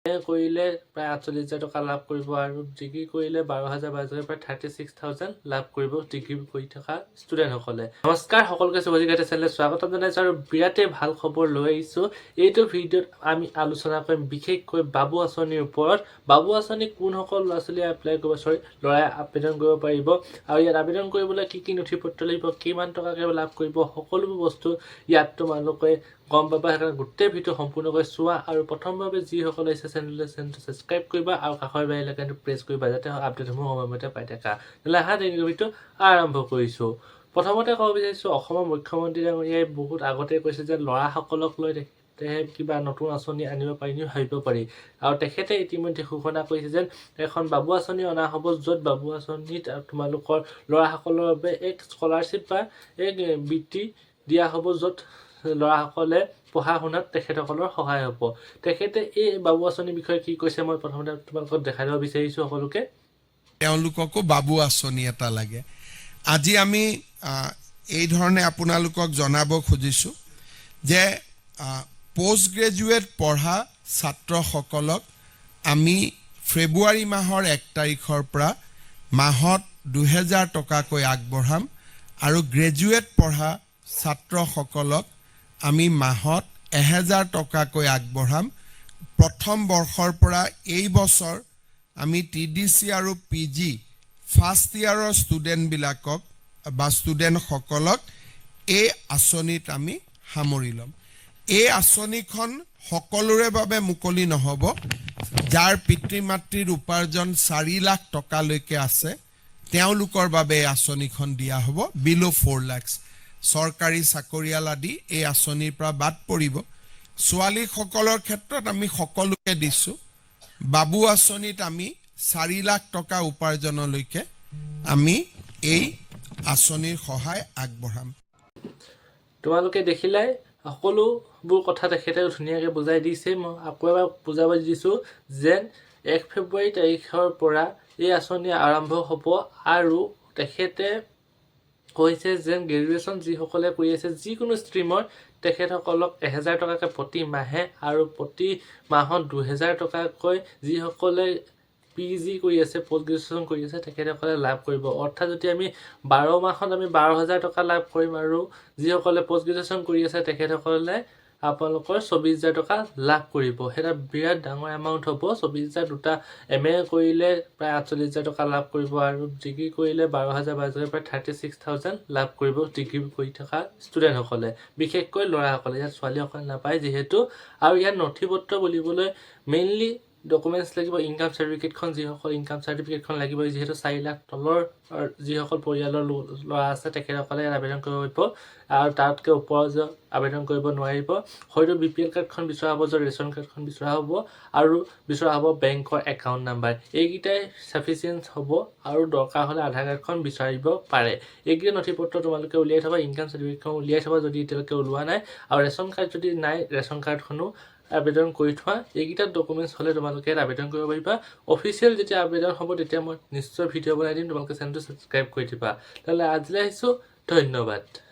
কৰিলে প্ৰায় 48,000 টকা লাভ কৰিব আৰু ডিগ্ৰী কৰিলে 12,000 প্ৰায় 36,000 লাভ কৰিব ডিগ্ৰী কৰি থকা ষ্টুডেণ্টসকলে। নমস্কাৰ, সকলোকে শুভজিকাতে চেনেললৈ স্বাগতম জনাইছোঁ আৰু বিৰাটেই ভাল খবৰ লৈ আহিছোঁ। এইটো ভিডিঅ'ত আমি আলোচনা কৰিম বিশেষকৈ বাবু আঁচনিৰ ওপৰত। বাবু আঁচনি কোনসকল ল'ৰা ছোৱালীয়ে ল'ৰাই আবেদন কৰিব পাৰিব আৰু ইয়াত আবেদন কৰিবলৈ কি নথি পত্ৰ লাগিব, কিমান টকাকৈ লাভ কৰিব, সকলোবোৰ বস্তু ইয়াত তোমালোকে গম পাবা। সেইকাৰণে গোটেই ভিডিঅ' সম্পূৰ্ণকৈ চোৱা আৰু প্ৰথমভাৱে যিসকল আহিছে চেনেলটো ছাবস্ক্ৰাইব কৰিবা আৰু কাষৰ বেল আইকনটো প্ৰেছ কৰিবা যাতে আপডেটসমূহ সময়মতে পাই থাকা। তেতিয়াহ'লে আহা ভিডিঅ'টো আৰম্ভ কৰিছোঁ। প্ৰথমতে ক'ব বিচাৰিছোঁ, অসমৰ মুখ্যমন্ত্ৰী ডাঙৰীয়াই বহুত আগতে কৈছে যে ল'ৰাসকলক লৈ কিবা নতুন আঁচনি আনিব পাৰি ভাবিব পাৰি আৰু তেখেতে ইতিমধ্যে ঘোষণা কৰিছে যেন এখন বাবু আঁচনি অনা হ'ব, য'ত বাবু আঁচনিত তোমালোকৰ ল'ৰাসকলৰ বাবে এক স্কলাৰশ্বিপ বা এক বৃত্তি দিয়া হ'ব, য'ত ল'ৰাসকলে পঢ়া শুনাত তেখেতসকলৰ সহায় হ'ব। তেখেতে এই বাবু আঁচনিৰ বিষয়ে কি কৈছে মই প্ৰথমতে তোমালোকক দেখাই দিব বিচাৰিছোঁ সকলোকে। তেওঁলোককো বাবু আঁচনি এটা লাগে। আজি আমি এই ধৰণে আপোনালোকক জনাব খুজিছোঁ যে পোষ্ট গ্ৰেজুৱেট পঢ়া ছাত্ৰসকলক আমি ফেব্ৰুৱাৰী মাহৰ 1 তাৰিখৰ পৰা মাহত 2,000 টকাকৈ আগবঢ়াম আৰু গ্ৰেজুৱেট পঢ়া ছাত্ৰসকলক আমি মাহত 1,000 টকাকৈ আগবঢ়াম। প্ৰথম বৰ্ষৰ পৰা এই বছৰ আমি TDC আৰু PG ফাৰ্ষ্ট ইয়াৰৰ ষ্টুডেণ্টবিলাকক বা ষ্টুডেণ্টসকলক এই আঁচনিত আমি সামৰি ল'ম। এই আঁচনিখন সকলোৰে বাবে মুকলি নহ'ব। যাৰ পিতৃ মাতৃৰ উপাৰ্জন 4 লাখ টকালৈকে আছে তেওঁলোকৰ বাবে এই আঁচনিখন দিয়া হ'ব। বিল' 4 লাখ চৰকাৰী চাকৰিয়াল আদি এই আঁচনিৰ পৰা বাদ পৰিব। ছোৱালীসকলৰ ক্ষেত্ৰত আমি সকলোকে দিছোঁ। বাবু আঁচনিত আমি 4 লাখ টকা উপাৰ্জনলৈকে আমি এই আঁচনিৰ সহায় আগবঢ়াম। তোমালোকে দেখিলাই সকলোবোৰ কথা তেখেতে ধুনীয়াকৈ বুজাই দিছে। মই আকৌ এবাৰ বুজাব দিছোঁ যেন 1 ফেব্ৰুৱাৰী তাৰিখৰ পৰা এই আঁচনি আৰম্ভ হ'ব আৰু তেখেতে কৈছে যেন গ্ৰেজুৱেশ্যন যিসকলে কৰি আছে যিকোনো ষ্ট্ৰীমৰ তেখেতসকলক 1,000 টকাকৈ প্ৰতি মাহে আৰু প্ৰতি মাহত 2,000 টকাকৈ যিসকলে PG কৰি আছে, পষ্ট গ্ৰেজুৱেশ্যন কৰি আছে তেখেতসকলে লাভ কৰিব। অৰ্থাৎ যদি আমি 12 মাহত আমি 12,000 টকা লাভ কৰিম আৰু যিসকলে পষ্ট গ্ৰেজুৱেশ্যন কৰি আছে তেখেতসকলে আপোনালোকৰ 24,000 টকা লাভ কৰিব। সেইটা বিৰাট ডাঙৰ এমাউণ্ট হ'ব। 24,000 দুটা MA কৰিলে প্ৰায় 48,000 টকা লাভ কৰিব আৰু ডিগ্ৰী কৰিলে 12,000 প্ৰায় 36,000 লাভ কৰিব ডিগ্ৰী কৰি থকা ষ্টুডেণ্টসকলে, বিশেষকৈ ল'ৰাসকলে। ইয়াত ছোৱালীসকলে নাপায় যিহেতু। আৰু ইয়াত নথি পত্ৰ বুলিবলৈ মেইনলি ডকুমেণ্টছ লাগিব। ইনকাম চাৰ্টিফিকেটখন যিসকল ইনকাম চাৰ্টিফিকেটখন লাগিব, যিহেতু 4 লাখ তলৰ যিসকল পৰিয়ালৰ ল'ৰা আছে তেখেতসকলে আবেদন কৰিব পাৰিব আৰু তাতকৈ ওপৰত আবেদন কৰিব নোৱাৰিব। হয়তো BPL কাৰ্ডখন বিচৰা হ'ব, য'ত ৰেচন কাৰ্ডখন বিচৰা হ'ব আৰু বিচৰা হ'ব বেংকৰ একাউণ্ট নাম্বাৰ। এইকেইটাই চাফিচিয়েণ্ট হ'ব আৰু দৰকাৰ হ'লে আধাৰ কাৰ্ডখন বিচাৰিব পাৰে। এইকেইটা নথি পত্ৰ তোমালোকে উলিয়াই থ'বা। ইনকাম চাৰ্টিফিকেটখন উলিয়াই থ'বা যদি এতিয়ালৈকে ওলোৱা নাই, আৰু ৰেচন কাৰ্ড যদি নাই ৰেচন কাৰ্ডখনো আবেদন কৰি থোৱা। এইকেইটা ডকুমেণ্টছ হ'লে তোমালোকে আবেদন কৰিব পাৰিবা। অফিচিয়েল যেতিয়া আবেদন হ'ব তেতিয়া মই নিশ্চয় ভিডিঅ' বনাই দিম, তোমালোকে চেনেলটো ছাবস্ক্ৰাইব কৰি দিবা। তেতিয়াহ'লে আজিলৈ আহিছোঁ, ধন্যবাদ।